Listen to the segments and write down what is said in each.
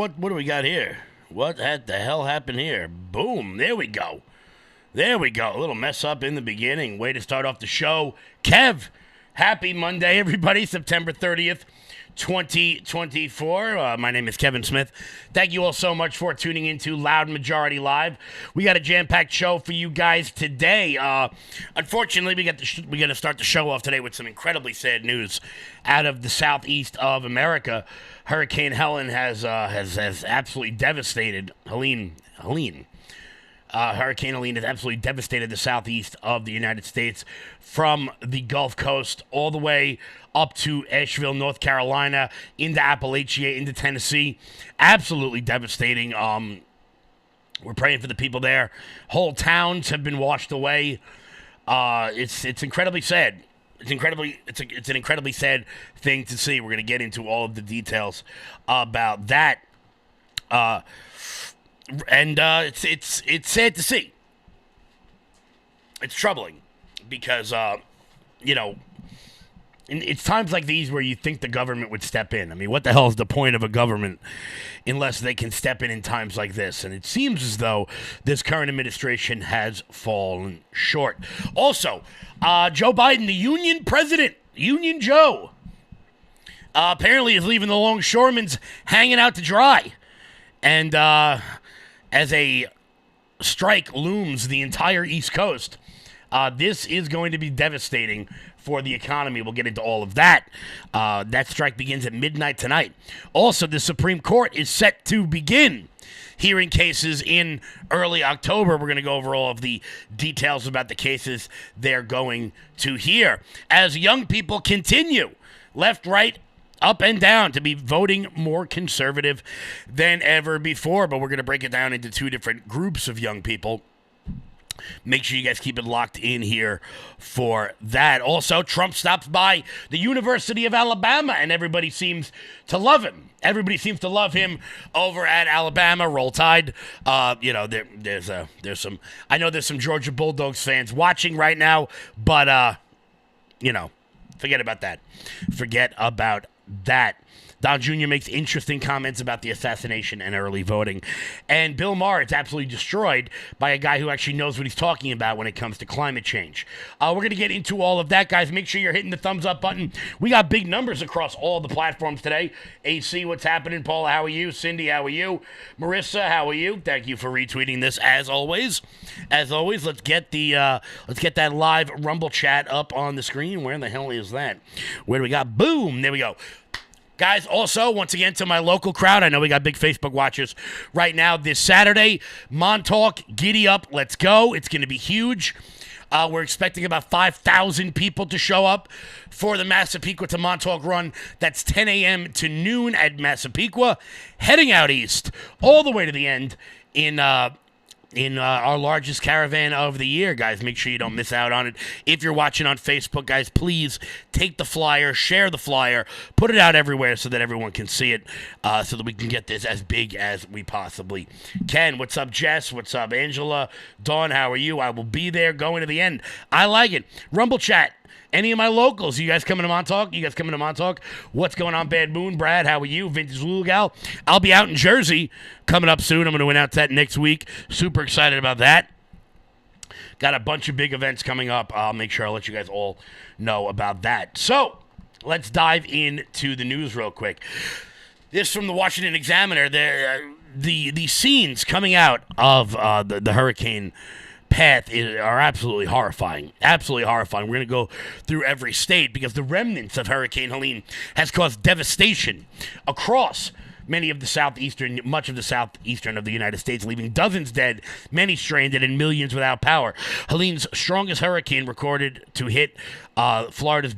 what do we got here? What the hell happened here? Boom, there we go. There we go. A little mess up in the beginning. Way to start off the show. Kev, happy Monday, everybody. September 30th, 2024. My name is Kevin Smith. Thank you all so much for tuning into Loud Majority Live. We got a jam-packed show for you guys today. Unfortunately, we're going to start the show off today with some incredibly sad news out of the southeast of America. Hurricane Helen has absolutely devastated Hurricane Helene has absolutely devastated the southeast of the United States from the Gulf Coast all the way up to Asheville, North Carolina, into Appalachia, into Tennessee. Absolutely devastating. We're praying for the people there. Whole towns have been washed away. It's incredibly sad. It's an incredibly sad thing to see. We're going to get into all of the details about that. And it's sad to see. It's troubling because, it's times like these where you think the government would step in. I mean, what the hell is the point of a government unless they can step in times like this? And it seems as though this current administration has fallen short. Also, Joe Biden, the Union president, Union Joe, apparently is leaving the longshoremen's hanging out to dry. And as a strike looms the entire East Coast, this is going to be devastating for the economy. We'll get into all of that. That strike begins at midnight tonight. Also, the Supreme Court is set to begin hearing cases in early October. We're going to go over all of the details about the cases they're going to hear. As young people continue, left, right, up and down, to be voting more conservative than ever before. But we're going to break it down into two different groups of young people. Make sure you guys keep it locked in here for that. Also, Trump stops by the University of Alabama, and everybody seems to love him. Everybody seems to love him over at Alabama. Roll Tide. There's some. I know there's some Georgia Bulldogs fans watching right now, but forget about that. Forget about that. Don Jr. makes interesting comments about the assassination and early voting. And Bill Maher is absolutely destroyed by a guy who actually knows what he's talking about when it comes to climate change. We're going to get into all of that, guys. Make sure you're hitting the thumbs up button. We got big numbers across all the platforms today. AC, what's happening? Paula, how are you? Cindy, how are you? Marissa, how are you? Thank you for retweeting this as always. As always, let's get that live Rumble chat up on the screen. Where in the hell is that? Where do we got? Boom! There we go. Guys, also, once again, to my local crowd, I know we got big Facebook watchers right now. This Saturday, Montauk, giddy up, let's go. It's going to be huge. We're expecting about 5,000 people to show up for the Massapequa to Montauk run. That's 10 a.m. to noon at Massapequa. Heading out east, all the way to the end in our largest caravan of the year, guys. Make sure you don't miss out on it. If you're watching on Facebook, guys, please take the flyer, share the flyer, put it out everywhere so that everyone can see it, so that we can get this as big as we possibly can. What's up, Jess? What's up, Angela? Dawn, how are you? I will be there going to the end. I like it. Rumble chat. Any of my locals, you guys coming to Montauk? What's going on, Bad Moon? Brad, how are you? Vintage Lulu Gal. I'll be out in Jersey coming up soon. I'm going to announce that next week. Super excited about that. Got a bunch of big events coming up. I'll make sure I'll let you guys all know about that. So, let's dive into the news real quick. This from the Washington Examiner. The scenes coming out of the hurricane path are absolutely horrifying. Absolutely horrifying. We're going to go through every state because the remnants of Hurricane Helene has caused devastation across much of the southeastern of the United States, leaving dozens dead, many stranded, and millions without power. Helene's strongest hurricane recorded to hit Florida's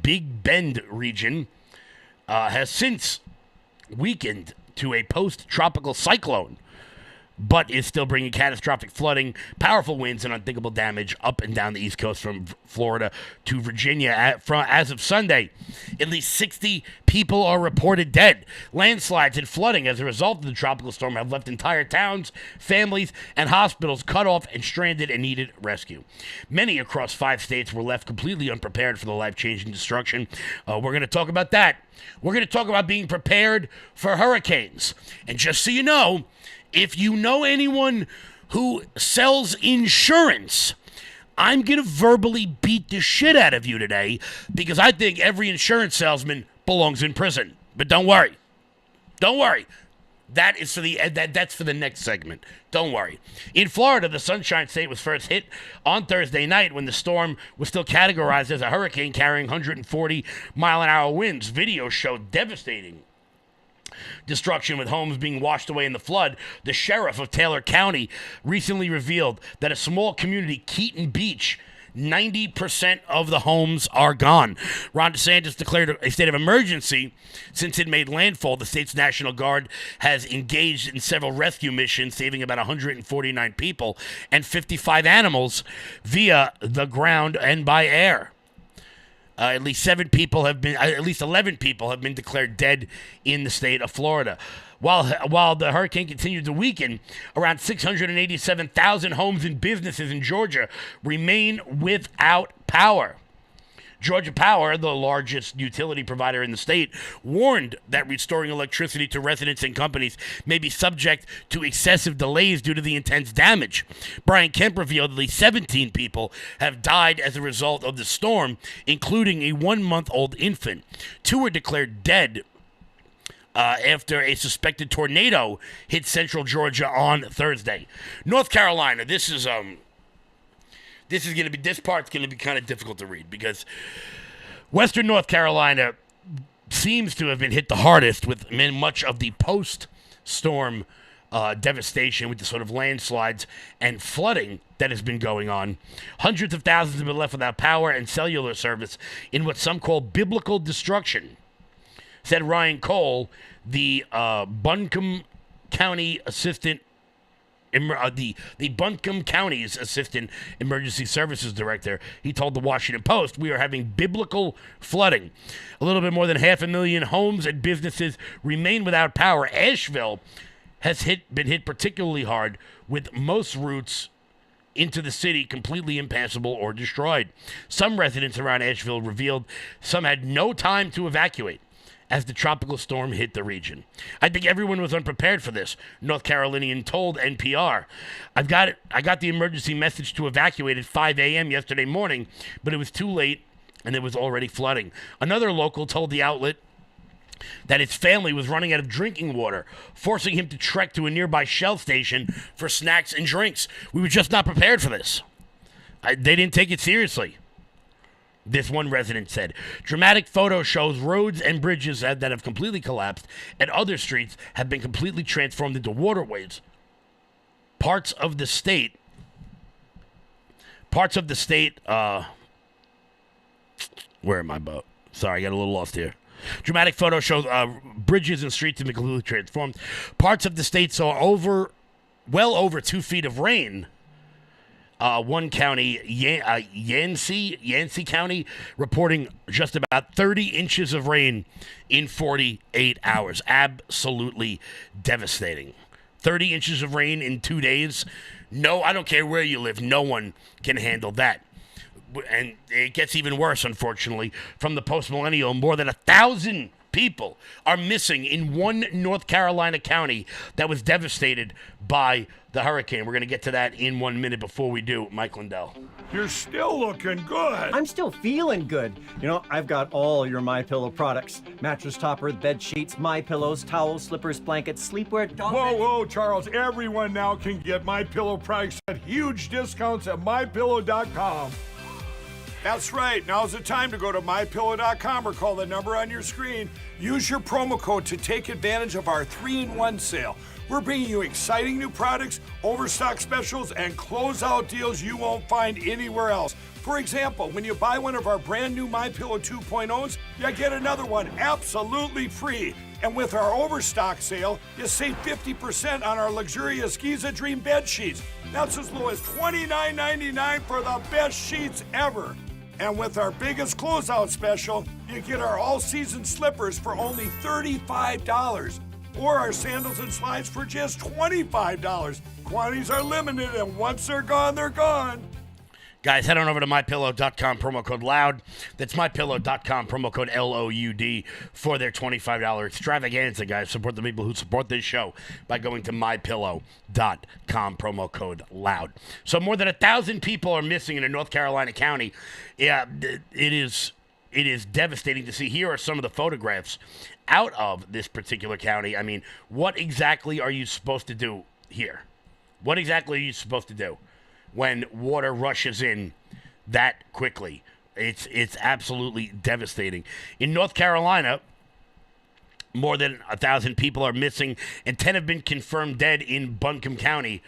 Big Bend region has since weakened to a post-tropical cyclone but is still bringing catastrophic flooding, powerful winds, and unthinkable damage up and down the East Coast from Florida to Virginia. As of Sunday, at least 60 people are reported dead. Landslides and flooding as a result of the tropical storm have left entire towns, families, and hospitals cut off and stranded and needed rescue. Many across 5 states were left completely unprepared for the life-changing destruction. We're going to talk about that. We're going to talk about being prepared for hurricanes. And just so you know, if you know anyone who sells insurance, I'm going to verbally beat the shit out of you today because I think every insurance salesman belongs in prison. But don't worry. Don't worry. That's for the next segment. Don't worry. In Florida, the Sunshine State was first hit on Thursday night when the storm was still categorized as a hurricane carrying 140-mile-an-hour winds. Video showed devastating destruction with homes being washed away in the flood. The sheriff of Taylor County recently revealed that a small community, Keaton Beach, 90% of the homes are gone. Ron DeSantis declared a state of emergency since it made landfall. The state's National Guard has engaged in several rescue missions, saving about 149 people and 55 animals via the ground and by air. At least 11 people have been declared dead in the state of Florida. While the hurricane continued to weaken, around 687,000 homes and businesses in Georgia remain without power. Georgia Power, the largest utility provider in the state, warned that restoring electricity to residents and companies may be subject to excessive delays due to the intense damage. Brian Kemp revealed at least 17 people have died as a result of the storm, including a 1-month-old infant. 2 were declared dead after a suspected tornado hit central Georgia on Thursday. North Carolina, this part's going to be kind of difficult to read because Western North Carolina seems to have been hit the hardest with much of the post-storm devastation with the sort of landslides and flooding that has been going on. Hundreds of thousands have been left without power and cellular service in what some call biblical destruction, said Ryan Cole, the Buncombe County Assistant the Buncombe County's Assistant Emergency Services Director. He told the Washington Post, "We are having biblical flooding. A little bit more than 500,000 homes and businesses remain without power. Asheville has been hit particularly hard, with most routes into the city completely impassable or destroyed. Some residents around Asheville revealed some had no time to evacuate as the tropical storm hit the region. I think everyone was unprepared for this," North Carolinian told NPR. I got the emergency message to evacuate at 5 a.m. yesterday morning, but it was too late and it was already flooding. Another local told the outlet that his family was running out of drinking water, forcing him to trek to a nearby Shell station for snacks and drinks. "We were just not prepared for this. They didn't take it seriously," this one resident said. Dramatic photo shows roads and bridges that have completely collapsed, and other streets have been completely transformed into waterways. Parts of the state, where am I about? Sorry, I got a little lost here. Dramatic photo shows bridges and streets have been completely transformed. Parts of the state saw well over 2 feet of rain. One county, Yancey County, reporting just about 30 inches of rain in 48 hours. Absolutely devastating. 30 inches of rain in 2 days. No, I don't care where you live. No one can handle that. And it gets even worse, unfortunately. From the post-millennial, more than 1,000 people are missing in one North Carolina county that was devastated by the hurricane. We're going to get to that in 1 minute. Before we do, Mike Lindell. You're still looking good. I'm still feeling good. You know, I've got all your MyPillow products. Mattress topper, bed sheets, MyPillows, towels, slippers, blankets, sleepwear, dog Whoa, Charles. Everyone now can get MyPillow products at huge discounts at MyPillow.com. That's right. Now's the time to go to MyPillow.com or call the number on your screen. Use your promo code to take advantage of our 3-in-1 sale. We're bringing you exciting new products, overstock specials, and closeout deals you won't find anywhere else. For example, when you buy one of our brand new MyPillow 2.0s, you get another one absolutely free. And with our overstock sale, you save 50% on our luxurious Giza Dream bed sheets. That's as low as $29.99 for the best sheets ever. And with our biggest closeout special, you get our all-season slippers for only $35. Or our sandals and slides for just $25. Quantities are limited, and once they're gone, they're gone. Guys, head on over to MyPillow.com, promo code LOUD. That's MyPillow.com, promo code LOUD for their $25 extravaganza, guys. Support the people who support this show by going to MyPillow.com, promo code LOUD. So more than 1,000 people are missing in a North Carolina county. Yeah, it is devastating to see. Here are some of the photographs out of this particular county. I mean, what exactly are you supposed to do here? What exactly are you supposed to do when water rushes in that quickly? It's absolutely devastating. In North Carolina, more than 1,000 people are missing, and 10 have been confirmed dead in Buncombe County.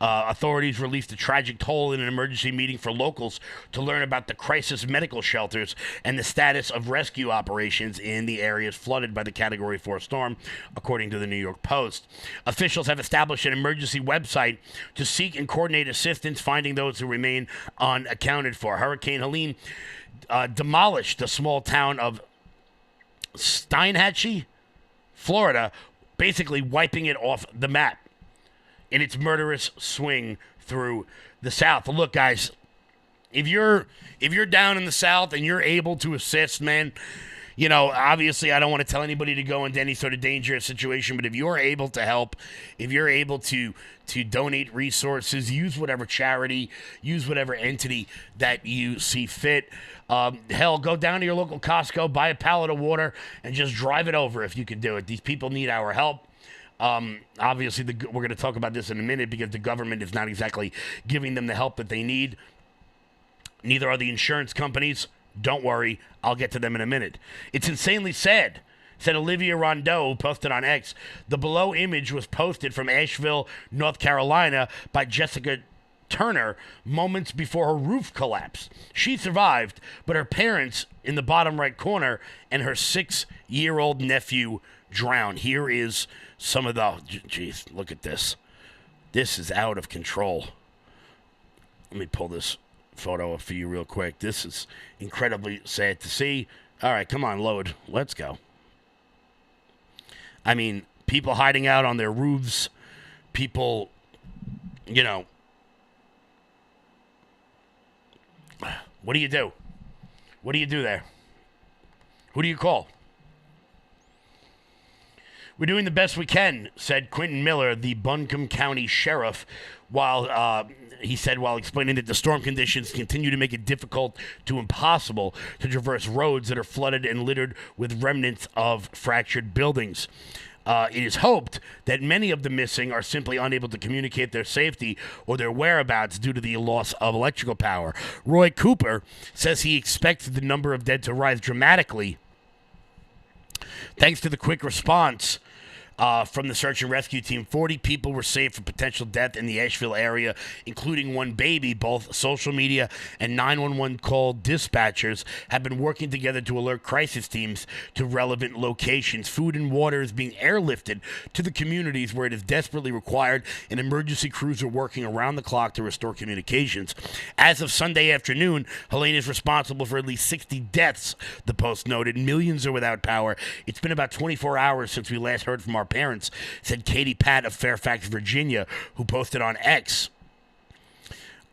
Authorities released a tragic toll in an emergency meeting for locals to learn about the crisis medical shelters and the status of rescue operations in the areas flooded by the Category 4 storm, according to the New York Post. Officials have established an emergency website to seek and coordinate assistance finding those who remain unaccounted for. Hurricane Helene demolished the small town of Steinhatchee, Florida, basically wiping it off the map in its murderous swing through the South. Look, guys, if you're down in the South and you're able to assist, man, you know, obviously I don't want to tell anybody to go into any sort of dangerous situation, but if you're able to help, if you're able to donate resources, use whatever charity, use whatever entity that you see fit. Hell, go down to your local Costco, buy a pallet of water, and just drive it over if you can do it. These people need our help. Obviously, we're going to talk about this in a minute because the government is not exactly giving them the help that they need. Neither are the insurance companies. Don't worry, I'll get to them in a minute. It's insanely sad, said Olivia Rondeau, who posted on X. The below image was posted from Asheville, North Carolina by Jessica Turner moments before her roof collapsed. She survived, but her parents in the bottom right corner and her 6-year-old nephew drowned. Here is some of the... Jeez, look at this. This is out of control. Let me pull this photo up for you real quick. This is incredibly sad to see. All right, come on, load. Let's go. I mean, people hiding out on their roofs. People, you know... What do you do? What do you do there? Who do you call? We're doing the best we can, said Quentin Miller, the Buncombe County Sheriff, while explaining that the storm conditions continue to make it difficult to impossible to traverse roads that are flooded and littered with remnants of fractured buildings. It is hoped that many of the missing are simply unable to communicate their safety or their whereabouts due to the loss of electrical power. Roy Cooper says he expects the number of dead to rise dramatically thanks to the quick response from the search and rescue team. 40 people were saved from potential death in the Asheville area, including one baby. Both social media and 911 call dispatchers have been working together to alert crisis teams to relevant locations. Food and water is being airlifted to the communities where it is desperately required, and emergency crews are working around the clock to restore communications. As of Sunday afternoon, Helene is responsible for at least 60 deaths, the Post noted. Millions are without power. It's been about 24 hours since we last heard from our parents, said Katie Pat of Fairfax, Virginia, who posted on X.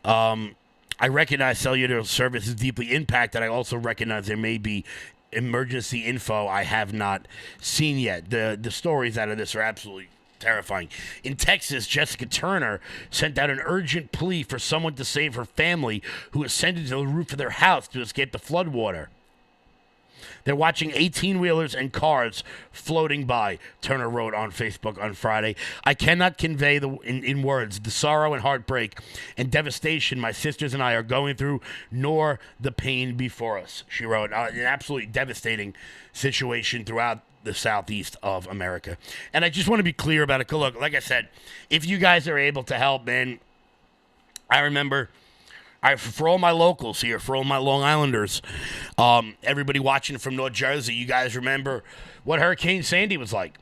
I recognize cellular service is deeply impacted. I also recognize there may be emergency info I have not seen yet. The stories out of this are absolutely terrifying. In Texas, Jessica Turner sent out an urgent plea for someone to save her family who ascended to the roof of their house to escape the floodwater. They're watching 18-wheelers and cars floating by, Turner wrote on Facebook on Friday. I cannot convey in words the sorrow and heartbreak and devastation my sisters and I are going through, nor the pain before us, she wrote. An absolutely devastating situation throughout the southeast of America. And I just want to be clear about it. Look, like I said, if you guys are able to help, man, I remember All right, for all my locals here, for all my Long Islanders, everybody watching from North Jersey, you guys remember what Hurricane Sandy was like.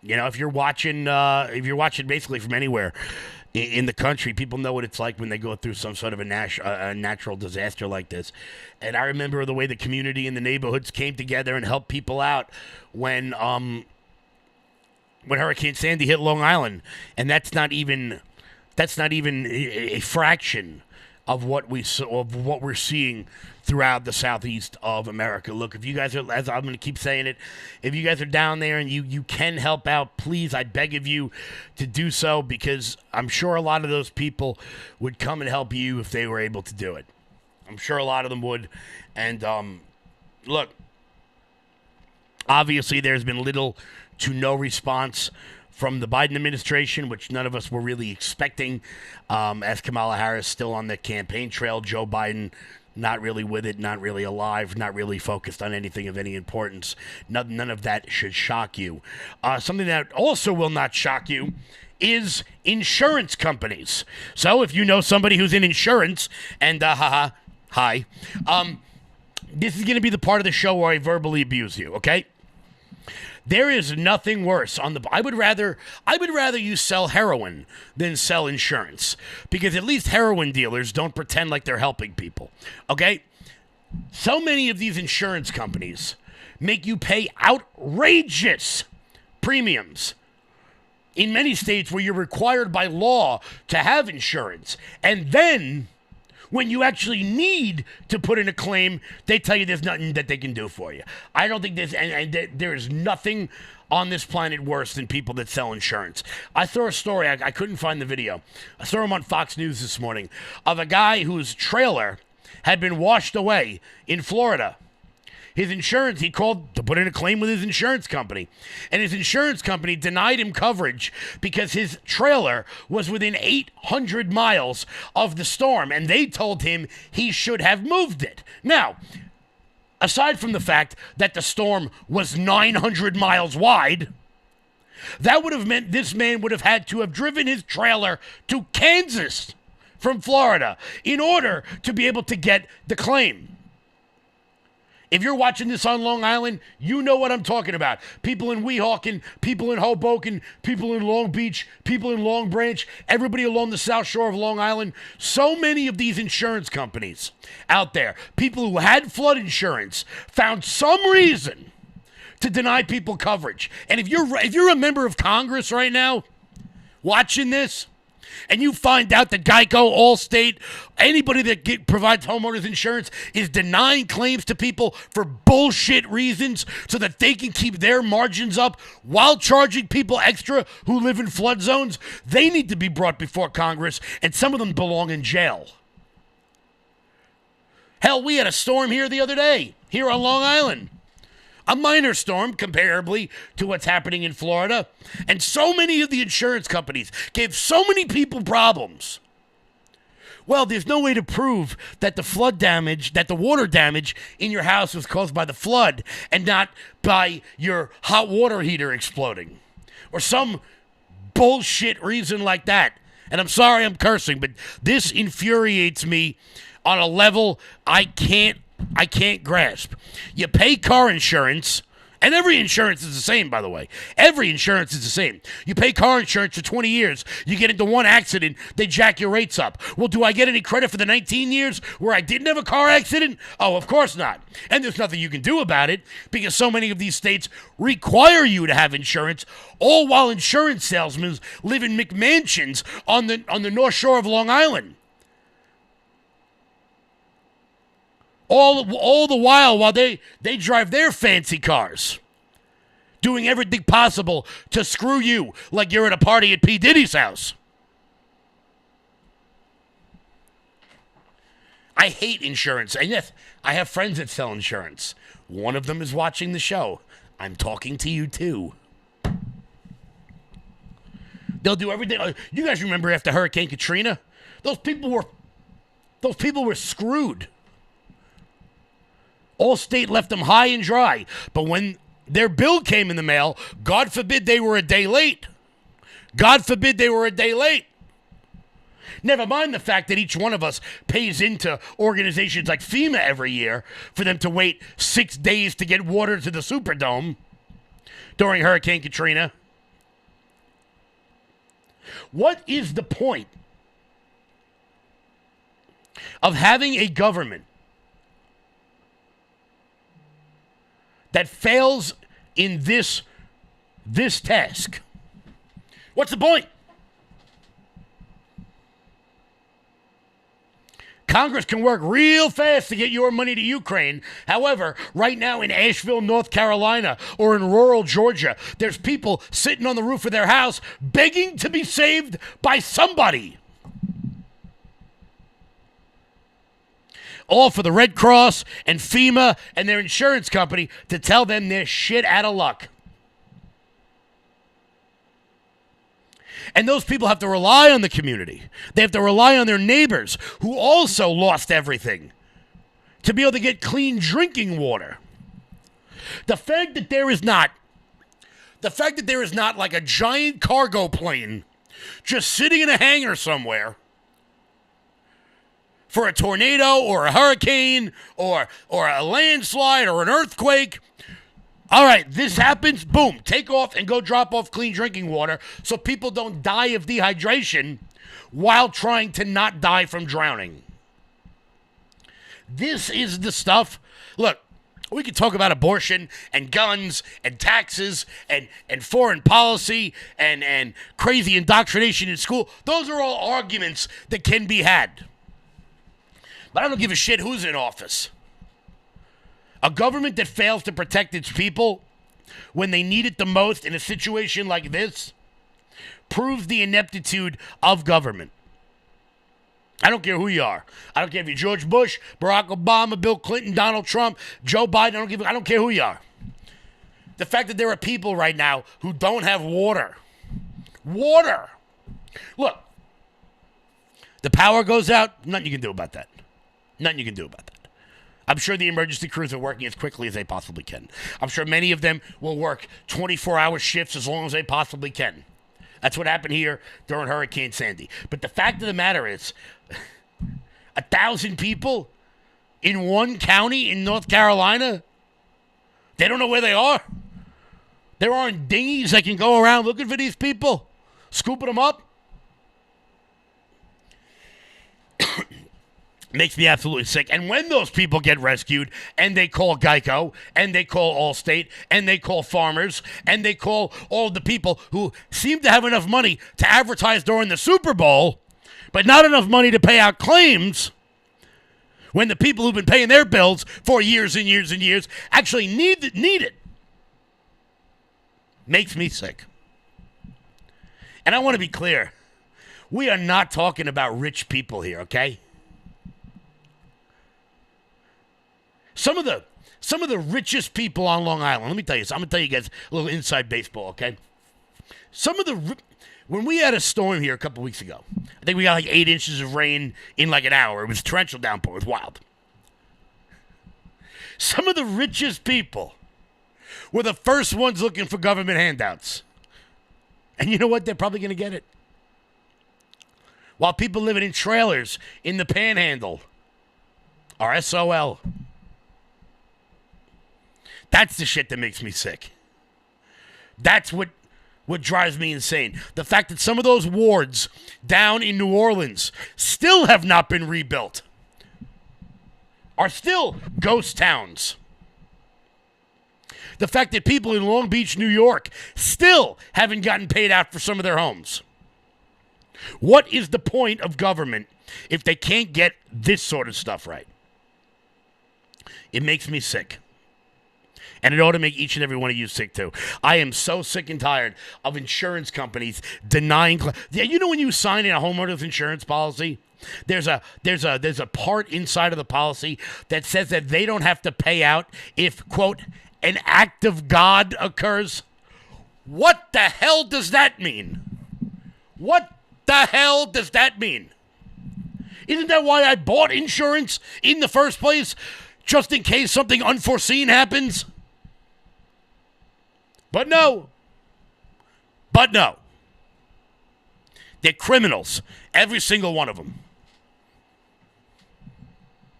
You know, if you're watching basically from anywhere in the country, people know what it's like when they go through some sort of a natural disaster like this. And I remember the way the community and the neighborhoods came together and helped people out when Hurricane Sandy hit Long Island, and that's not even a fraction of what we're seeing throughout the southeast of America. Look, if you guys are, as I'm going to keep saying it, if you guys are down there and you can help out, please, I beg of you to do so, because I'm sure a lot of those people would come and help you if they were able to do it. I'm sure a lot of them would. And look, obviously there's been little to no response from the Biden administration, which none of us were really expecting, as Kamala Harris still on the campaign trail. Joe Biden not really with it, not really alive, not really focused on anything of any importance. None of that should shock you. Something that also will not shock you is insurance companies. So if you know somebody who's in insurance, and hi, this is going to be the part of the show where I verbally abuse you, okay? There is nothing worse I would rather you sell heroin than sell insurance, because at least heroin dealers don't pretend like they're helping people. Okay? So many of these insurance companies make you pay outrageous premiums in many states where you're required by law to have insurance. And then when you actually need to put in a claim, they tell you there's nothing that they can do for you. I don't think there is nothing on this planet worse than people that sell insurance. I saw a story, I couldn't find the video. I saw him on Fox News this morning, of a guy whose trailer had been washed away in Florida. His insurance, he called to put in a claim with his insurance company. And his insurance company denied him coverage because his trailer was within 800 miles of the storm. And they told him he should have moved it. Now, aside from the fact that the storm was 900 miles wide, that would have meant this man would have had to have driven his trailer to Kansas from Florida in order to be able to get the claim. If you're watching this on Long Island, you know what I'm talking about. People in Weehawken, people in Hoboken, people in Long Beach, people in Long Branch, everybody along the South Shore of Long Island. So many of these insurance companies out there, people who had flood insurance, found some reason to deny people coverage. And if you're a member of Congress right now watching this, and you find out that Geico, Allstate, anybody that provides homeowners insurance is denying claims to people for bullshit reasons so that they can keep their margins up while charging people extra who live in flood zones, they need to be brought before Congress, and some of them belong in jail. Hell, we had a storm here the other day, here on Long Island. A minor storm, comparably to what's happening in Florida. And so many of the insurance companies gave so many people problems. Well, there's no way to prove that the flood damage, that the water damage in your house was caused by the flood and not by your hot water heater exploding. Or some bullshit reason like that. And I'm sorry I'm cursing, but this infuriates me on a level I can't grasp. You pay car insurance, and every insurance is the same, by the way. Every insurance is the same. You pay car insurance for 20 years. You get into one accident, they jack your rates up. Well, do I get any credit for the 19 years where I didn't have a car accident? Oh, of course not. And there's nothing you can do about it because so many of these states require you to have insurance, all while insurance salesmen live in McMansions on the North Shore of Long Island. All the while they drive their fancy cars, doing everything possible to screw you like you're at a party at P. Diddy's house. I hate insurance. And yes, I have friends that sell insurance. One of them is watching the show. I'm talking to you too. They'll do everything. You guys remember after Hurricane Katrina? Those people were screwed. Allstate left them high and dry. But when their bill came in the mail, God forbid they were a day late. God forbid they were a day late. Never mind the fact that each one of us pays into organizations like FEMA every year for them to wait 6 days to get water to the Superdome during Hurricane Katrina. What is the point of having a government that fails in this task? What's the point? Congress can work real fast to get your money to Ukraine. However, right now in Asheville, North Carolina, or in rural Georgia, there's people sitting on the roof of their house begging to be saved by somebody. All for the Red Cross and FEMA and their insurance company to tell them they're shit out of luck. And those people have to rely on the community. They have to rely on their neighbors who also lost everything to be able to get clean drinking water. The fact that there is not like a giant cargo plane just sitting in a hangar somewhere for a tornado or a hurricane or a landslide or an earthquake. All right, this happens, boom, take off and go drop off clean drinking water so people don't die of dehydration while trying to not die from drowning. This is the stuff. Look, we could talk about abortion and guns and taxes and foreign policy and crazy indoctrination in school. Those are all arguments that can be had. But I don't give a shit who's in office. A government that fails to protect its people when they need it the most in a situation like this proves the ineptitude of government. I don't care who you are. I don't care if you're George Bush, Barack Obama, Bill Clinton, Donald Trump, Joe Biden. I don't care who you are. The fact that there are people right now who don't have water. Water. Look, the power goes out. Nothing you can do about that. Nothing you can do about that. I'm sure the emergency crews are working as quickly as they possibly can. I'm sure many of them will work 24-hour shifts as long as they possibly can. That's what happened here during Hurricane Sandy. But the fact of the matter is, 1,000 people in one county in North Carolina, they don't know where they are. There aren't dinghies that can go around looking for these people, scooping them up. Makes me absolutely sick. And when those people get rescued and they call Geico and they call Allstate and they call farmers and they call all the people who seem to have enough money to advertise during the Super Bowl, but not enough money to pay out claims, when the people who've been paying their bills for years and years and years actually need it, makes me sick. And I want to be clear. We are not talking about rich people here, okay? Some of the richest people on Long Island, let me tell you, I'm going to tell you guys a little inside baseball, okay? When we had a storm here a couple weeks ago, I think we got like 8 inches of rain in like an hour. It was torrential downpour. It was wild. Some of the richest people were the first ones looking for government handouts. And you know what? They're probably going to get it. While people living in trailers in the Panhandle are SOL. That's the shit that makes me sick. That's what drives me insane. The fact that some of those wards down in New Orleans still have not been rebuilt. Are still ghost towns. The fact that people in Long Beach, New York still haven't gotten paid out for some of their homes. What is the point of government if they can't get this sort of stuff right? It makes me sick. And it ought to make each and every one of you sick too. I am so sick and tired of insurance companies denying. You know when you sign in a homeowner's insurance policy, there's a part inside of the policy that says that they don't have to pay out if, quote, an act of God occurs. What the hell does that mean? What the hell does that mean? Isn't that why I bought insurance in the first place? Just in case something unforeseen happens? But no. They're criminals. Every single one of them.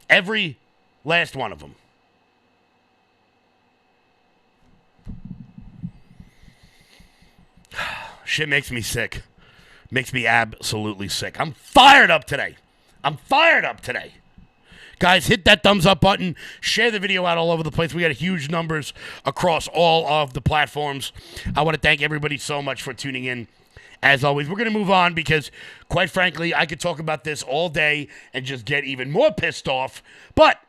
Every last one of them. Shit makes me sick. Makes me absolutely sick. I'm fired up today. Guys, hit that thumbs up button. Share the video out all over the place. We got huge numbers across all of the platforms. I want to thank everybody so much for tuning in. As always, we're going to move on because, quite frankly, I could talk about this all day and just get even more pissed off. But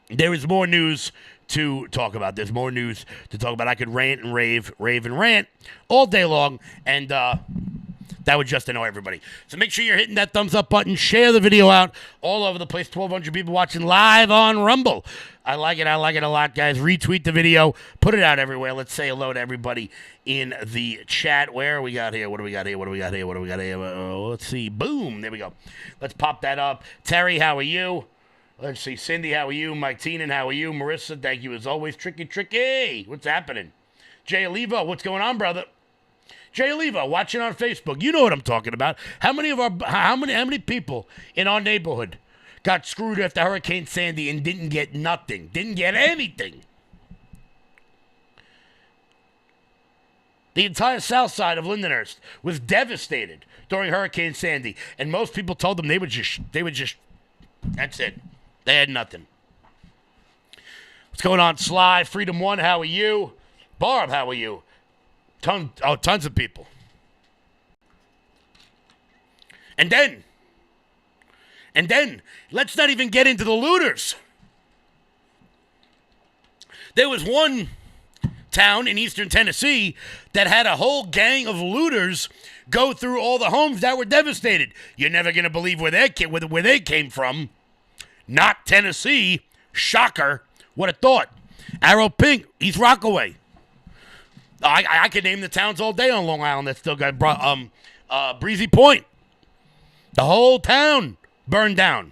there is more news to talk about. There's more news to talk about. I could rant and rave and rant all day long, and that would just annoy everybody. So make sure you're hitting that thumbs up button. Share the video out all over the place. 1,200 people watching live on Rumble. I like it a lot, guys. Retweet the video. Put it out everywhere. Let's say hello to everybody in the chat. Where we got here? What do we got here? Let's see. Boom. There we go. Let's pop that up. Terry, how are you? Let's see. Cindy, how are you? Mike Teenan, how are you? Marissa, thank you as always. Tricky. What's happening? Jay Olivo, what's going on, brother? Jay Olivo, watching on Facebook. You know what I'm talking about. How many people in our neighborhood got screwed after Hurricane Sandy and didn't get nothing? Didn't get anything. The entire south side of Lindenhurst was devastated during Hurricane Sandy, and most people told them they would just that's it. They had nothing. What's going on, Sly? Freedom One, how are you? Barb, how are you? Tons of people. And then, let's not even get into the looters. There was one town in eastern Tennessee that had a whole gang of looters go through all the homes that were devastated. You're never going to believe where they came from. Not Tennessee. Shocker. What a thought. Arrow Pink, East Rockaway. I could name the towns all day on Long Island that still got Breezy Point. The whole town burned down.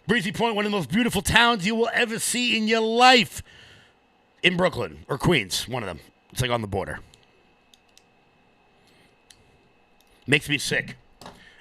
Breezy Point, one of the most beautiful towns you will ever see in your life. In Brooklyn or Queens, one of them. It's like on the border. Makes me sick.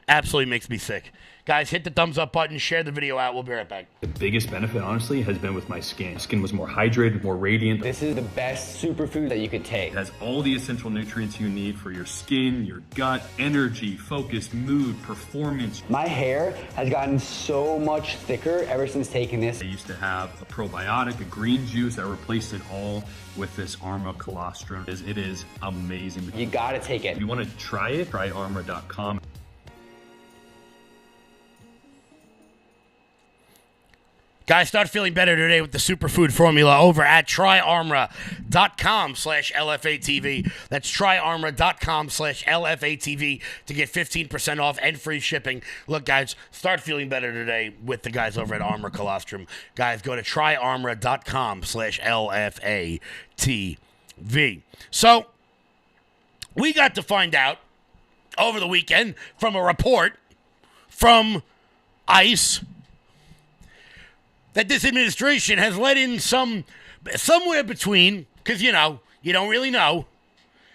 Absolutely makes me sick. Guys, hit the thumbs up button, share the video out. We'll be right back. The biggest benefit, honestly, has been with my skin. Skin was more hydrated, more radiant. This is the best superfood that you could take. It has all the essential nutrients you need for your skin, your gut, energy, focus, mood, performance. My hair has gotten so much thicker ever since taking this. I used to have a probiotic, a green juice that replaced it all with this Armra Colostrum. It is amazing. You gotta take it. If you want to try it, try armra.com. Guys, start feeling better today with the superfood formula over at tryarmra.com/LFATV. That's tryarmra.com/LFATV to get 15% off and free shipping. Look, guys, start feeling better today with the guys over at Armra Colostrum. Guys, go to tryarmra.com/LFATV. So, we got to find out over the weekend from a report from ICE that this administration has let in somewhere between, because, you don't really know,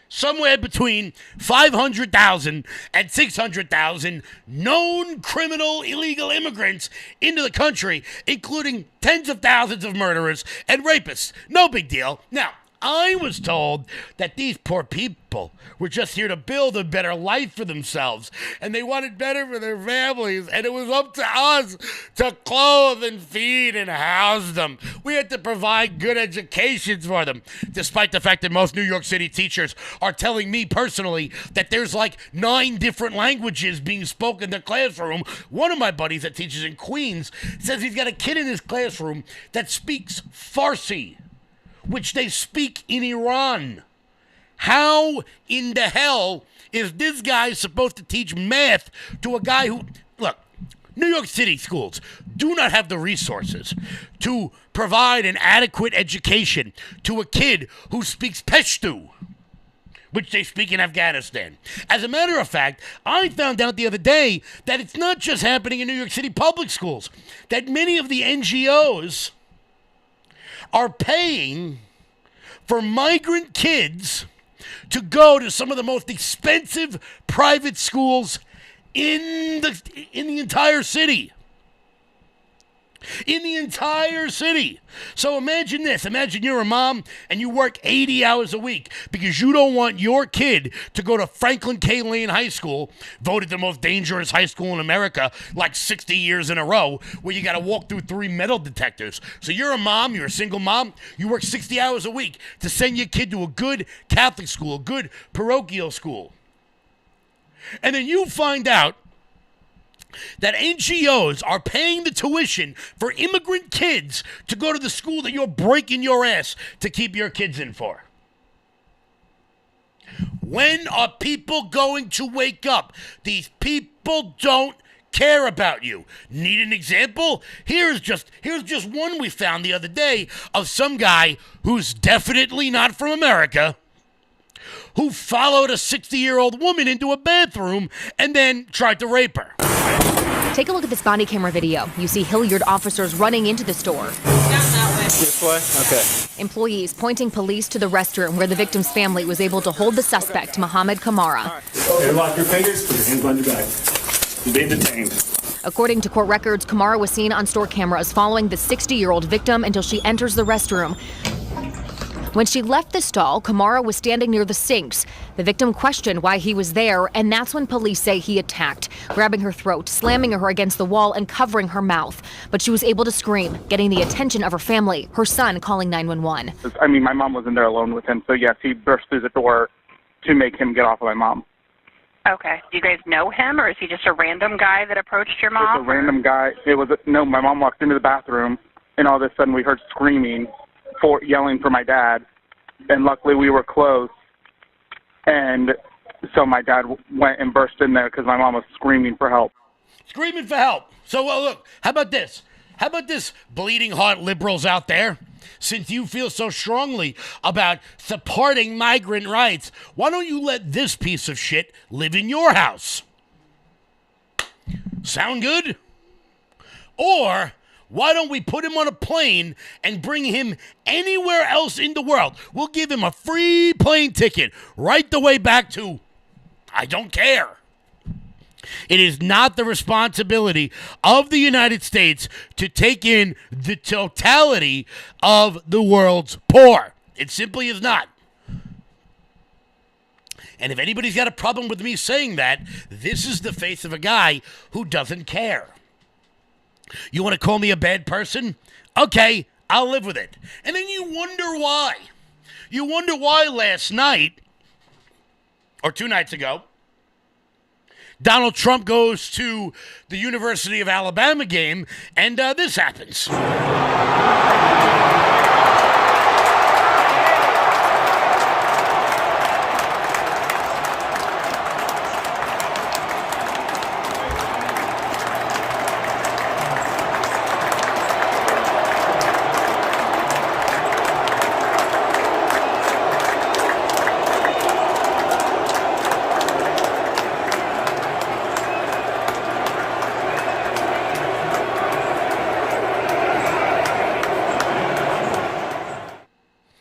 somewhere between 500,000 and 600,000 known criminal illegal immigrants into the country, including tens of thousands of murderers and rapists. No big deal. Now, I was told that these poor people were just here to build a better life for themselves, and they wanted better for their families, and it was up to us to clothe and feed and house them. We had to provide good educations for them, despite the fact that most New York City teachers are telling me personally that there's like 9 different languages being spoken in the classroom. One of my buddies that teaches in Queens says he's got a kid in his classroom that speaks Farsi, which they speak in Iran. How in the hell is this guy supposed to teach math to a guy who... Look, New York City schools do not have the resources to provide an adequate education to a kid who speaks Pashto, which they speak in Afghanistan. As a matter of fact, I found out the other day that it's not just happening in New York City public schools, that many of the NGOs are paying for migrant kids to go to some of the most expensive private schools in the entire city. In the entire city. So imagine this. Imagine you're a mom and you work 80 hours a week because you don't want your kid to go to Franklin K. Lane High School, voted the most dangerous high school in America, like 60 years in a row, where you got to walk through 3 metal detectors. So you're a mom, you're a single mom, you work 60 hours a week to send your kid to a good Catholic school, a good parochial school. And then you find out that NGOs are paying the tuition for immigrant kids to go to the school that you're breaking your ass to keep your kids in for. When are people going to wake up? These people don't care about you. Need an example? Here's just one we found the other day of some guy who's definitely not from America, who followed a 60-year-old woman into a bathroom and then tried to rape her. Take a look at this body camera video. You see Hilliard officers running into the store. Down that way. This way? Okay. Employees pointing police to the restroom where the victim's family was able to hold the suspect, Mohammed Kamara. Lock your fingers, put your hands behind your back. You're being detained. According to court records, Kamara was seen on store cameras following the 60-year-old victim until she enters the restroom. When she left the stall, Kamara was standing near the sinks. The victim questioned why he was there, and that's when police say he attacked, grabbing her throat, slamming her against the wall, and covering her mouth. But she was able to scream, getting the attention of her family, her son calling 911. I mean, my mom was in there alone with him, so yes, he burst through the door to make him get off of my mom. Okay. Do you guys know him, or is he just a random guy that approached your mom? Just a random guy. No, my mom walked into the bathroom, and all of a sudden we heard screaming, yelling for my dad, and luckily we were close, and so my dad went and burst in there because my mom was screaming for help. Screaming for help. So, look, how about this? How about this, bleeding heart liberals out there? Since you feel so strongly about supporting migrant rights, why don't you let this piece of shit live in your house? Sound good? Or why don't we put him on a plane and bring him anywhere else in the world? We'll give him a free plane ticket right the way back to I don't care. It is not the responsibility of the United States to take in the totality of the world's poor. It simply is not. And if anybody's got a problem with me saying that, this is the face of a guy who doesn't care. You want to call me a bad person? Okay, I'll live with it. And then you wonder why. You wonder why last night, or 2 nights ago, Donald Trump goes to the University of Alabama game, and this happens.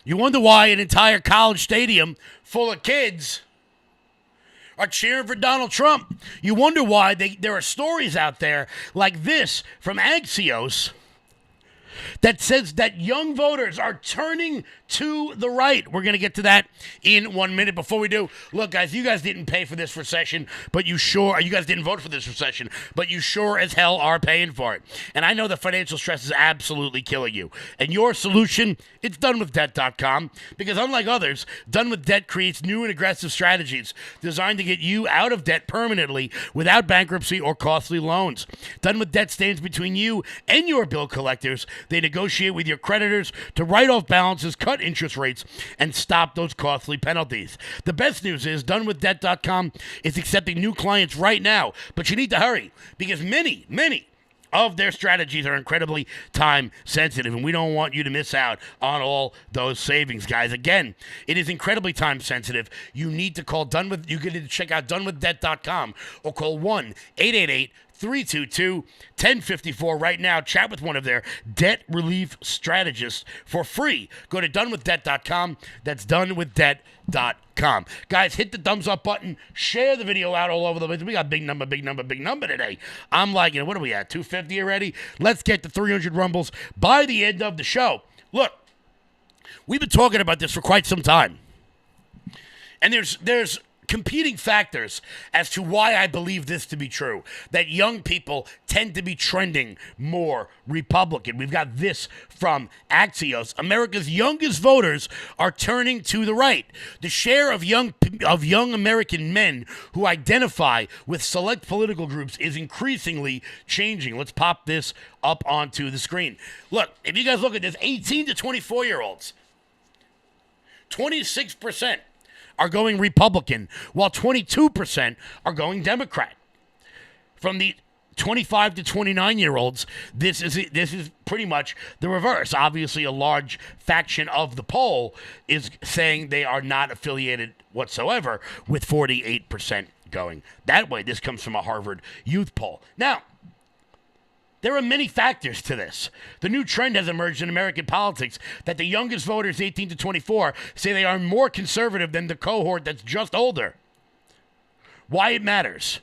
You wonder why an entire college stadium full of kids are cheering for Donald Trump. You wonder why there are stories out there like this from Axios that says that young voters are turning to the right. We're going to get to that in 1 minute. Before we do, look, guys, you guys didn't pay for this recession, but you guys didn't vote for this recession, but you sure as hell are paying for it. And I know the financial stress is absolutely killing you. And your solution, it's donewithdebt.com, because unlike others, Done With Debt creates new and aggressive strategies designed to get you out of debt permanently without bankruptcy or costly loans. Done With Debt stands between you and your bill collectors. They negotiate with your creditors to write off balances, cut interest rates, and stop those costly penalties. The best news is donewithdebt.com is accepting new clients right now, but you need to hurry because many of their strategies are incredibly time sensitive, and we don't want you to miss out on all those savings, guys. Again, it is incredibly time sensitive. You need to call you need to check out donewithdebt.com or call 1-888 322-1054 right now. Chat with one of their debt relief strategists for free. Go to donewithdebt.com. That's donewithdebt.com. Guys, hit the thumbs up button. Share the video out all over the place. We got big number today. I'm like, what are we at, 250 already? Let's get to 300 rumbles by the end of the show. Look, we've been talking about this for quite some time. And there's competing factors as to why I believe this to be true, that young people tend to be trending more Republican. We've got this from Axios. America's youngest voters are turning to the right. The share of young American men who identify with select political groups is increasingly changing. Let's pop this up onto the screen. Look, if you guys look at this, 18 to 24-year-olds, 26% are going Republican, while 22% are going Democrat. From the 25 to 29-year-olds, this is pretty much the reverse. Obviously, a large faction of the poll is saying they are not affiliated whatsoever, with 48% going that way. This comes from a Harvard Youth poll. Now, there are many factors to this. The new trend has emerged in American politics that the youngest voters, 18 to 24, say they are more conservative than the cohort that's just older. Why it matters.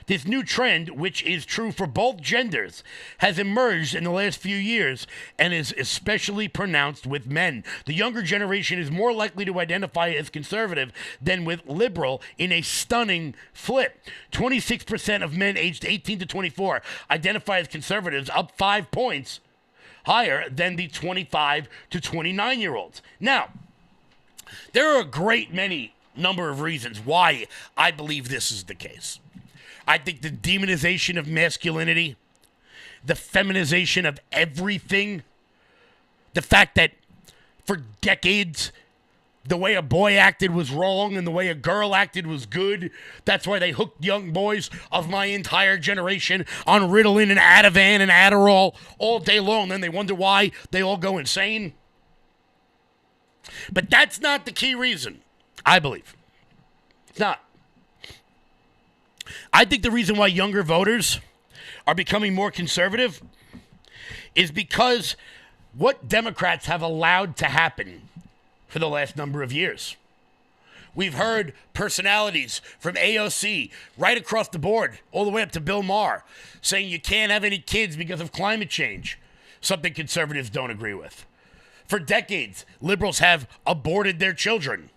This new trend, which is true for both genders, has emerged in the last few years and is especially pronounced with men. The younger generation is more likely to identify as conservative than with liberal in a stunning flip. 26% of men aged 18 to 24 identify as conservatives, up 5 points higher than the 25 to 29-year-olds. Now, there are a great many number of reasons why I believe this is the case. I think the demonization of masculinity, the feminization of everything, the fact that for decades the way a boy acted was wrong and the way a girl acted was good. That's why they hooked young boys of my entire generation on Ritalin and Ativan and Adderall all day long. Then they wonder why they all go insane. But that's not the key reason, I believe. It's not. I think the reason why younger voters are becoming more conservative is because what Democrats have allowed to happen for the last number of years. We've heard personalities from AOC right across the board, all the way up to Bill Maher, saying you can't have any kids because of climate change, something conservatives don't agree with. For decades, liberals have aborted their children.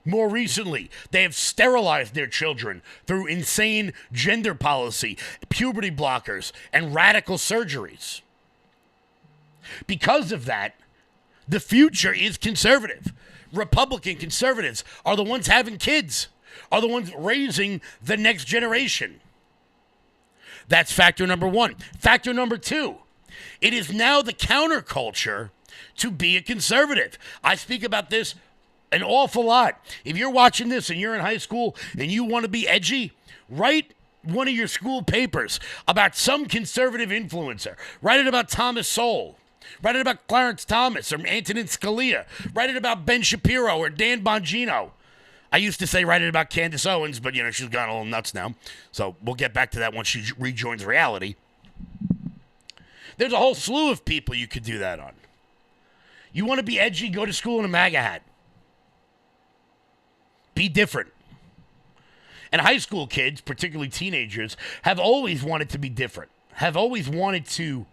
More recently, they have sterilized their children through insane gender policy, puberty blockers, and radical surgeries. Because of that, the future is conservative. Republican conservatives are the ones having kids, are the ones raising the next generation. That's factor number one. Factor number two, it is now the counterculture to be a conservative. I speak about this an awful lot. If you're watching this and you're in high school and you want to be edgy, write one of your school papers about some conservative influencer. Write it about Thomas Sowell. Write it about Clarence Thomas or Antonin Scalia. Write it about Ben Shapiro or Dan Bongino. I used to say write it about Candace Owens, but, she's gone a little nuts now. So we'll get back to that once she rejoins reality. There's a whole slew of people you could do that on. You want to be edgy, go to school in a MAGA hat. Be different. And high school kids, particularly teenagers, have always wanted to be different. Have always wanted to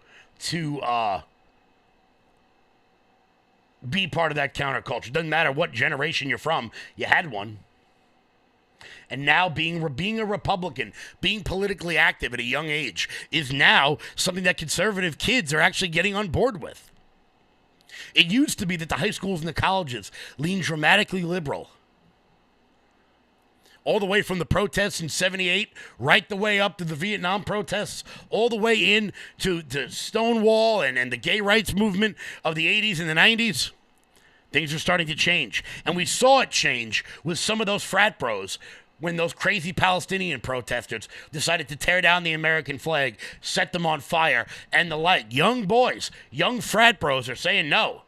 be part of that counterculture. Doesn't matter what generation you're from, you had one. And now being a Republican, being politically active at a young age is now something that conservative kids are actually getting on board with. It used to be that the high schools and the colleges leaned dramatically liberal. All the way from the protests in 78, right the way up to the Vietnam protests, all the way in to Stonewall and the gay rights movement of the 80s and the 90s. Things are starting to change. And we saw it change with some of those frat bros when those crazy Palestinian protesters decided to tear down the American flag, set them on fire, and the like. Young boys, young frat bros are saying no.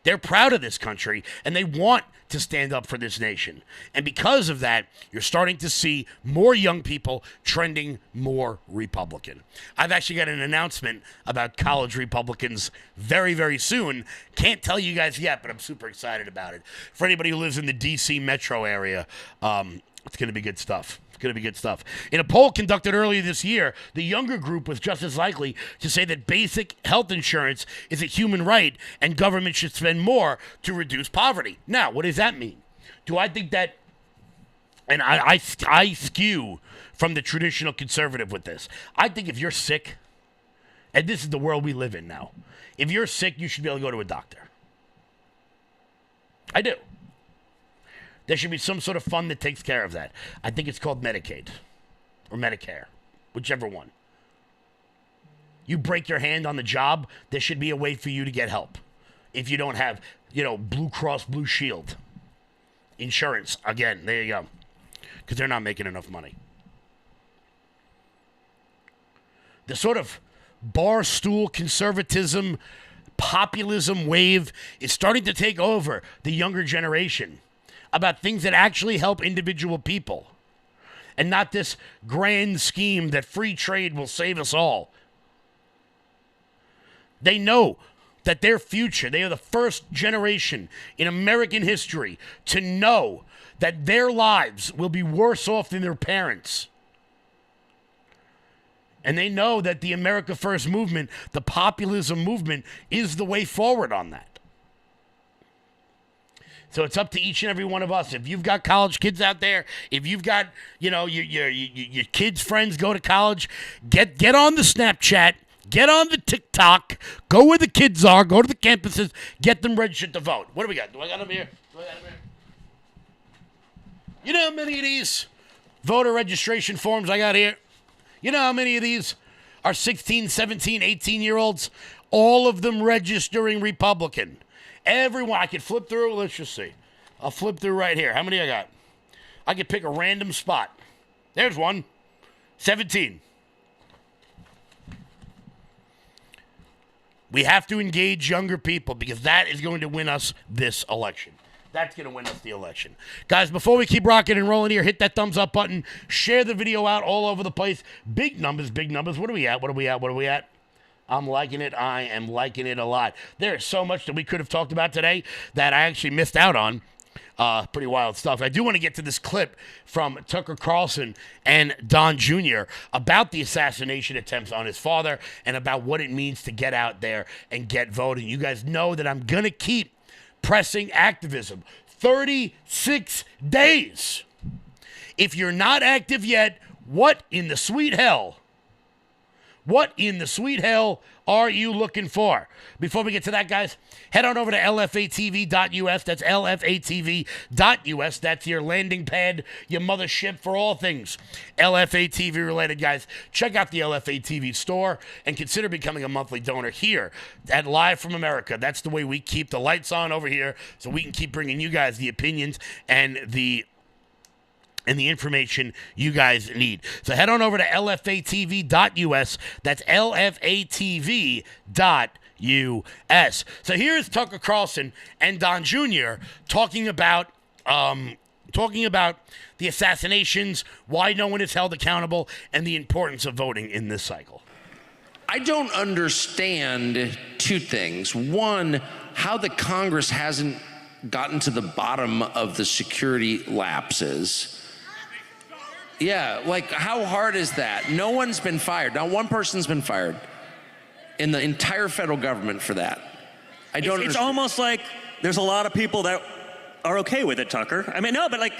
They're proud of this country, and they want to stand up for this nation. And because of that, you're starting to see more young people trending more Republican. I've actually got an announcement about college Republicans very, very soon. Can't tell you guys yet, but I'm super excited about it. For anybody who lives in the D.C. metro area, it's going to be good stuff. Going to be good stuff. In a poll conducted earlier this year, the younger group was just as likely to say that basic health insurance is a human right and government should spend more to reduce poverty. Now, what does that mean? Do I think that, and I skew from the traditional conservative with this. I think if you're sick, and this is the world we live in now, if you're sick, you should be able to go to a doctor. I do. There should be some sort of fund that takes care of that. I think it's called Medicaid or Medicare, whichever one. You break your hand on the job, there should be a way for you to get help. If you don't have, Blue Cross Blue Shield insurance, again, there you go. Because they're not making enough money. The sort of bar stool conservatism, populism wave is starting to take over the younger generation about things that actually help individual people and not this grand scheme that free trade will save us all. They know that their future, they are the first generation in American history to know that their lives will be worse off than their parents. And they know that the America First movement, the populism movement, is the way forward on that. So it's up to each and every one of us. If you've got college kids out there, if you've got, your kids' friends go to college, get on the Snapchat, get on the TikTok, go where the kids are, go to the campuses, get them registered to vote. What do we got? Do I got them here? You know how many of these voter registration forms I got here? You know how many of these are 16, 17, 18-year-olds? All of them registering Republican. Everyone, I can flip through. Let's just see. I'll flip through right here. How many I got? I can pick a random spot. There's one. 17. We have to engage younger people because that is going to win us this election. That's going to win us the election. Guys, before we keep rocking and rolling here, hit that thumbs up button. Share the video out all over the place. Big numbers, big numbers. What are we at? I'm liking it. I am liking it a lot. There's so much that we could have talked about today that I actually missed out on. Pretty wild stuff. I do want to get to this clip from Tucker Carlson and Don Jr. about the assassination attempts on his father and about what it means to get out there and get voting. You guys know that I'm going to keep pressing activism. 36 days. If you're not active yet, what in the sweet hell? What in the sweet hell are you looking for? Before we get to that, guys, head on over to lfatv.us. That's lfatv.us. That's your landing pad, your mothership for all things LFA TV related, guys. Check out the LFA TV store and consider becoming a monthly donor here at Live from America. That's the way we keep the lights on over here so we can keep bringing you guys the opinions and the information you guys need. So head on over to lfatv.us. That's lfatv.us. So here's Tucker Carlson and Don Jr. talking about the assassinations, why no one is held accountable, and the importance of voting in this cycle. I don't understand two things. One, how the Congress hasn't gotten to the bottom of the security lapses. Yeah, like how hard is that? No one's been fired. Not one person's been fired in the entire federal government for that. I don't. It's almost like there's a lot of people that are okay with it, Tucker. I mean, no, but like,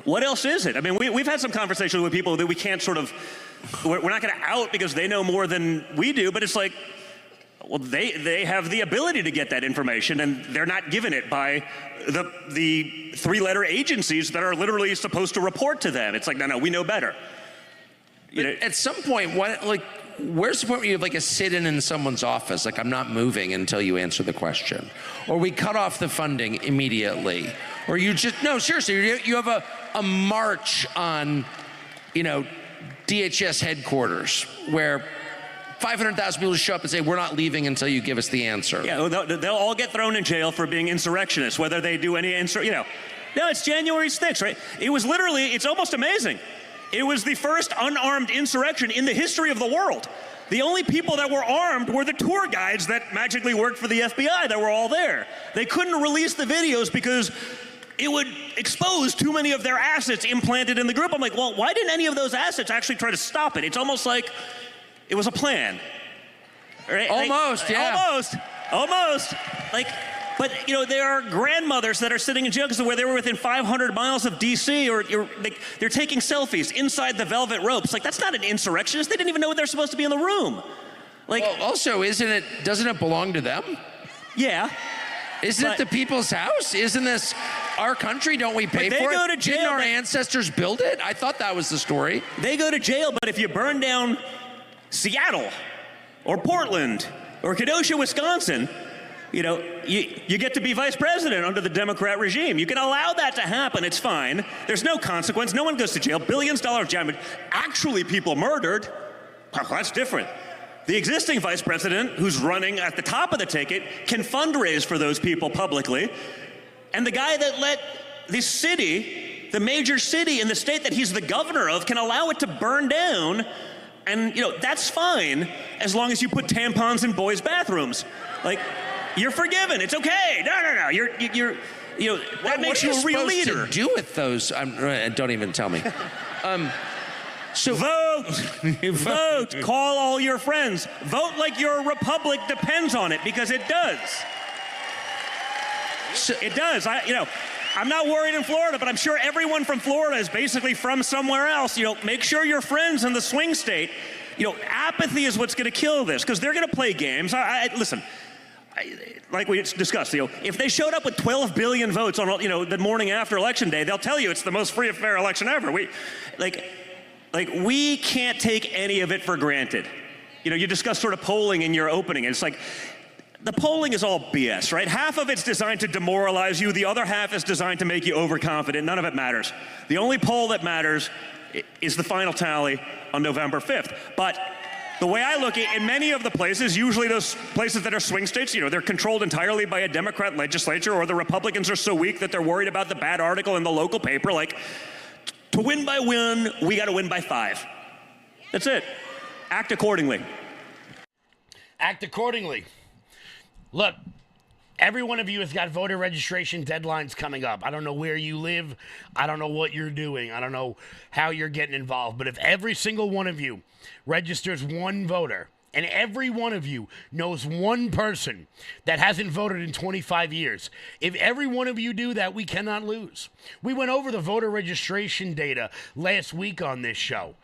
what else is it? I mean, we've had some conversations with people that we can't sort of, we're not going to out because they know more than we do. But it's like, well, they have the ability to get that information, and they're not given it by the three-letter agencies that are literally supposed to report to them. It's like, no, we know better. You know, at some point, where's the point where you have like a sit-in in someone's office, like I'm not moving until you answer the question, or we cut off the funding immediately, or you just no, seriously, you have a march on, DHS headquarters where 500,000 people show up and say, we're not leaving until you give us the answer. Yeah, they'll all get thrown in jail for being insurrectionists, whether they do any No, it's January 6th, right? It was literally, it's almost amazing. It was the first unarmed insurrection in the history of the world. The only people that were armed were the tour guides that magically worked for the FBI that were all there. They couldn't release the videos because it would expose too many of their assets implanted in the group. I'm like, well, why didn't any of those assets actually try to stop it? It's almost like it was a plan. Right? Almost, yeah. Almost. But there are grandmothers that are sitting in jail because where they were within 500 miles of D.C. or they're taking selfies inside the velvet ropes. That's not an insurrectionist. They didn't even know they're supposed to be in the room. Also, doesn't it belong to them? Yeah. Isn't it the people's house? Isn't this our country? Don't we pay for go it? to jail, Didn't our ancestors build it? I thought that was the story. They go to jail, but if you burn down Seattle or Portland or Kenosha, Wisconsin, you get to be vice president under the Democrat regime. You can allow that to happen. It's fine. There's no consequence. No one goes to jail. Billions of dollars damage. Actually, people murdered. Well, that's different. The existing vice president, who's running at the top of the ticket, can fundraise for those people publicly. And the guy that let this city, the major city in the state that he's the governor of, can allow it to burn down. And, that's fine as long as you put tampons in boys' bathrooms. You're forgiven. It's okay. No. You're that makes you a real leader. What are you supposed to do with those? Don't even tell me. So vote. Call all your friends. Vote like your republic depends on it, because it does. It does. I'm not worried in Florida, but I'm sure everyone from Florida is basically from somewhere else. Make sure your friends in the swing state. Apathy is what's going to kill this, because they're going to play games. Listen. Like we discussed, if they showed up with 12 billion votes on, the morning after election day, they'll tell you it's the most free and fair election ever. We can't take any of it for granted. You discussed sort of polling in your opening, and it's like, the polling is all BS, right? Half of it's designed to demoralize you. The other half is designed to make you overconfident. None of it matters. The only poll that matters is the final tally on November 5th. But the way I look at it, in many of the places, usually those places that are swing states, they're controlled entirely by a Democrat legislature, or the Republicans are so weak that they're worried about the bad article in the local paper. To win by one, we got to win by 5. That's it. Act accordingly. Act accordingly. Look, every one of you has got voter registration deadlines coming up. I don't know where you live. I don't know what you're doing. I don't know how you're getting involved. But if every single one of you registers one voter, and every one of you knows one person that hasn't voted in 25 years, if every one of you do that, we cannot lose. We went over the voter registration data last week on this show.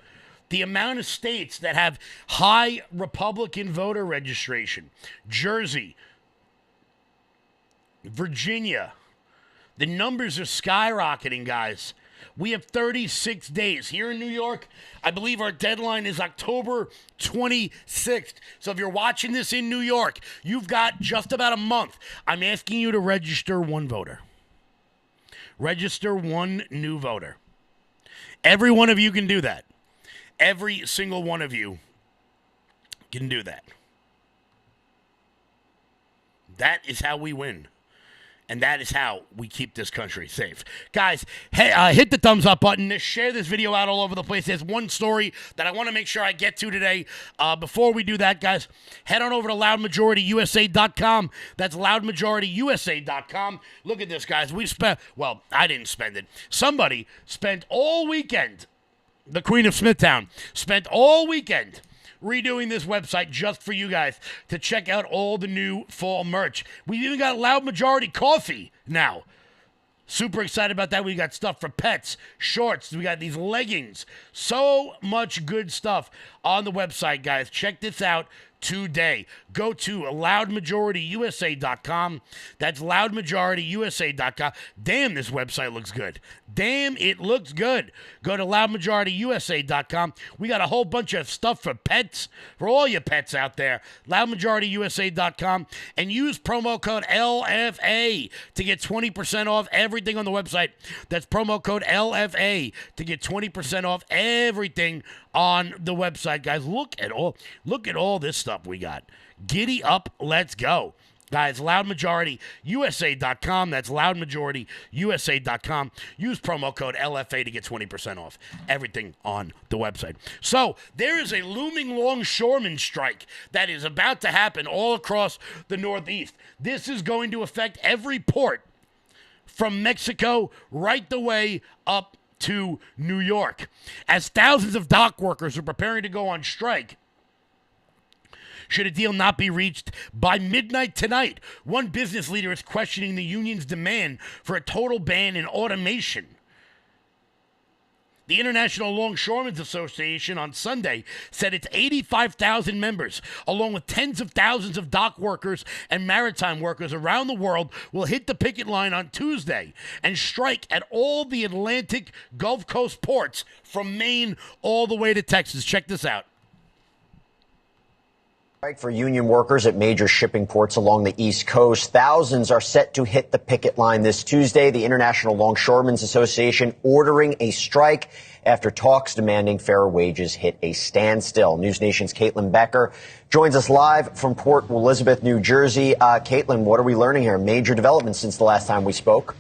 The amount of states that have high Republican voter registration: Jersey, Virginia. The numbers are skyrocketing, guys. We have 36 days. Here in New York, I believe our deadline is October 26th. So if you're watching this in New York, you've got just about a month. I'm asking you to register one voter. Register one new voter. Every one of you can do that. Every single one of you can do that. That is how we win. And that is how we keep this country safe. Guys, hey, hit the thumbs up button. Share this video out all over the place. There's one story that I want to make sure I get to today. Before we do that, guys, head on over to loudmajorityusa.com. That's loudmajorityusa.com. Look at this, guys. I didn't spend it. Somebody spent all weekend, the Queen of Smithtown, spent all weekend redoing this website just for you guys to check out all the new fall merch. We even got Loud Majority coffee now. Super excited about that. We got stuff for pets, shorts. We got these leggings. So much good stuff on the website, guys. Check this out. today. Go to loudmajorityusa.com. That's loudmajorityusa.com. Damn, this website looks good. Damn, it looks good. Go to loudmajorityusa.com. We got a whole bunch of stuff for pets, for all your pets out there. Loudmajorityusa.com. And use promo code LFA to get 20% off everything on the website. That's promo code LFA to get 20% off everything on the website, guys. Look at all this stuff we got. Giddy up, let's go. Guys, loudmajorityusa.com. That's loudmajorityusa.com. Use promo code LFA to get 20% off everything on the website. So, there is a looming longshoreman strike that is about to happen all across the Northeast. This is going to affect every port from Mexico right the way up to New York. As thousands of dock workers are preparing to go on strike, should a deal not be reached by midnight tonight, one business leader is questioning the union's demand for a total ban in automation. The International Longshoremen's Association on Sunday said its 85,000 members, along with tens of thousands of dock workers and maritime workers around the world, will hit the picket line on Tuesday and strike at all the Atlantic Gulf Coast ports from Maine all the way to Texas. Check this out. For union workers at major shipping ports along the East Coast, thousands are set to hit the picket line this Tuesday. The International Longshoremen's Association ordering a strike after talks demanding fairer wages hit a standstill. News Nation's Caitlin Becker joins us live from Port Elizabeth, New Jersey. Caitlin, what are we learning here? Major developments since the last time we spoke.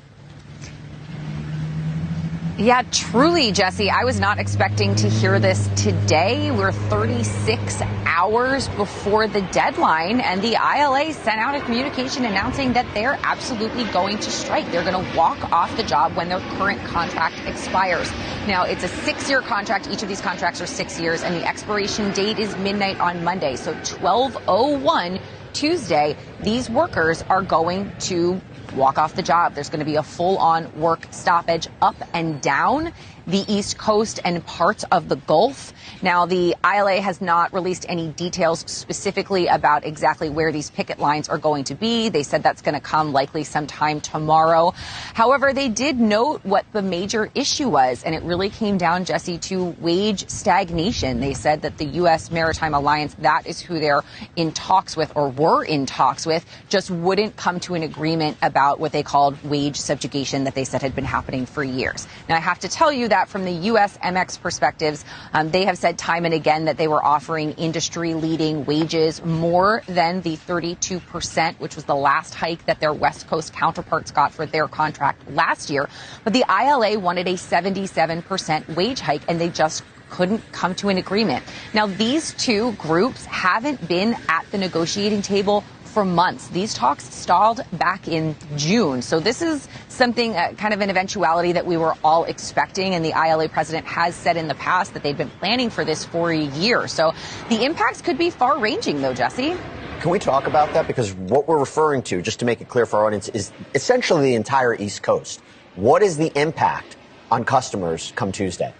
Yeah, truly, Jesse. I was not expecting to hear this today. We're 36 hours before the deadline, and the ILA sent out a communication announcing that they're absolutely going to strike. They're going to walk off the job when their current contract expires. Now, it's a 6-year contract. Each of these contracts are 6 years, and the expiration date is midnight on Monday. So 12:01 Tuesday, these workers are going to walk off the job. There's going to be a full-on work stoppage up and down the East Coast and parts of the Gulf. Now, the ILA has not released any details specifically about exactly where these picket lines are going to be. They said that's going to come likely sometime tomorrow. However, they did note what the major issue was, and it really came down, Jesse, to wage stagnation. They said that the U.S. Maritime Alliance, that is who they're in talks with or were in talks with, just wouldn't come to an agreement about what they called wage subjugation that they said had been happening for years. Now, I have to tell you that from the USMX perspectives, they have said time and again that they were offering industry-leading wages, more than the 32%, which was the last hike that their West Coast counterparts got for their contract last year. But the ILA wanted a 77% wage hike, and they just couldn't come to an agreement. Now, these two groups haven't been at the negotiating table for months. These talks stalled back in June. So this is something, kind of an eventuality that we were all expecting. And the ILA president has said in the past that they've been planning for this for a year. So the impacts could be far ranging, though, Jesse. Can we talk about that? Because what we're referring to, just to make it clear for our audience, is essentially the entire East Coast. What is the impact on customers come Tuesday?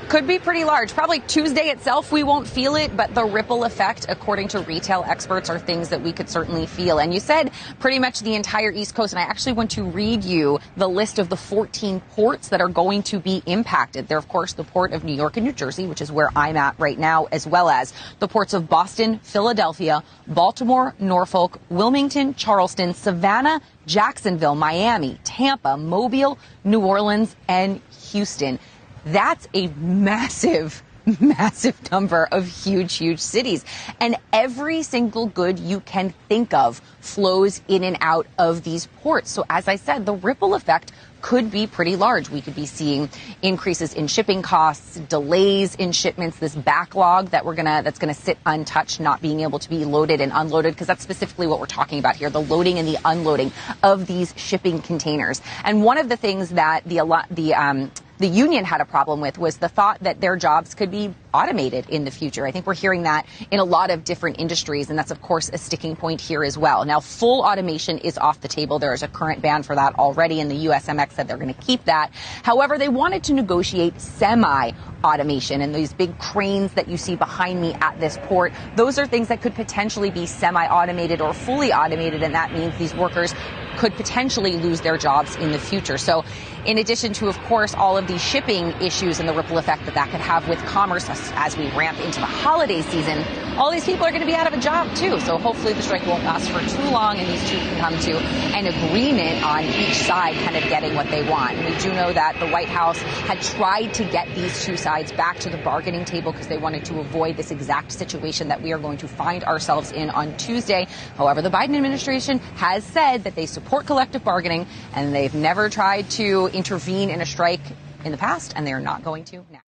Could be pretty large. Probably Tuesday itself, we won't feel it, but the ripple effect, according to retail experts, are things that we could certainly feel. And you said pretty much the entire East Coast, and I actually want to read you the list of the 14 ports that are going to be impacted. They're, of course, the port of New York and New Jersey, which is where I'm at right now, as well as the ports of Boston, Philadelphia, Baltimore, Norfolk, Wilmington, Charleston, Savannah, Jacksonville, Miami, Tampa, Mobile, New Orleans, and Houston. That's a massive, massive number of huge, huge cities. And every single good you can think of flows in and out of these ports. So as I said, the ripple effect could be pretty large. We could be seeing increases in shipping costs, delays in shipments, this backlog that that's going to sit untouched, not being able to be loaded and unloaded, because that's specifically what we're talking about here, the loading and the unloading of these shipping containers. And one of the things that the union had a problem with was the thought that their jobs could be automated in the future. I think we're hearing that in a lot of different industries, and that's, of course, a sticking point here as well. Now, full automation is off the table. There is a current ban for that already, and the USMX said they're going to keep that. However, they wanted to negotiate semi automation and these big cranes that you see behind me at this port. Those are things that could potentially be semi-automated or fully automated, and that means these workers could potentially lose their jobs in the future. So in addition to, of course, all of these shipping issues and the ripple effect that that could have with commerce as we ramp into the holiday season, all these people are going to be out of a job too. So hopefully the strike won't last for too long and these two can come to an agreement on each side kind of getting what they want. And we do know that the White House had tried to get these two sides back to the bargaining table because they wanted to avoid this exact situation that we are going to find ourselves in on Tuesday. However, the Biden administration has said that they support collective bargaining and they've never tried to intervene in a strike in the past, and they're not going to now.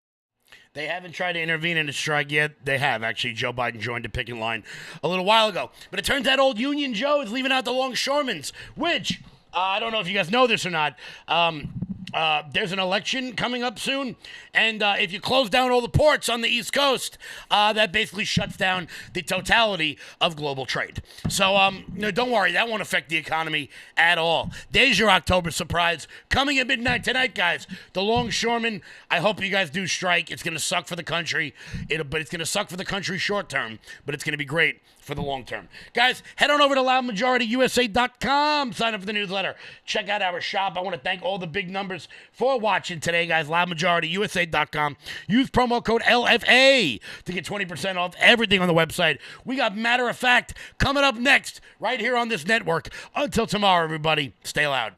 They haven't tried to intervene in a strike yet. They have, actually. Joe Biden joined the picket line a little while ago. But it turns out old Union Joe is leaving out the longshoremen's, which, I don't know if you guys know this or not, there's an election coming up soon, and if you close down all the ports on the East Coast, that basically shuts down the totality of global trade. So don't worry, that won't affect the economy at all. There's your October surprise coming at midnight tonight, guys. The longshoremen, I hope you guys do strike. It's going to suck for the country, but it's going to suck for the country short term, but it's going to be great for the long term. Guys, head on over to loudmajorityusa.com. Sign up for the newsletter. Check out our shop. I want to thank all the big numbers for watching today, guys. loudmajorityusa.com. Use promo code LFA to get 20% off everything on the website. We got Matter of Fact coming up next right here on this network. Until tomorrow, everybody, stay loud.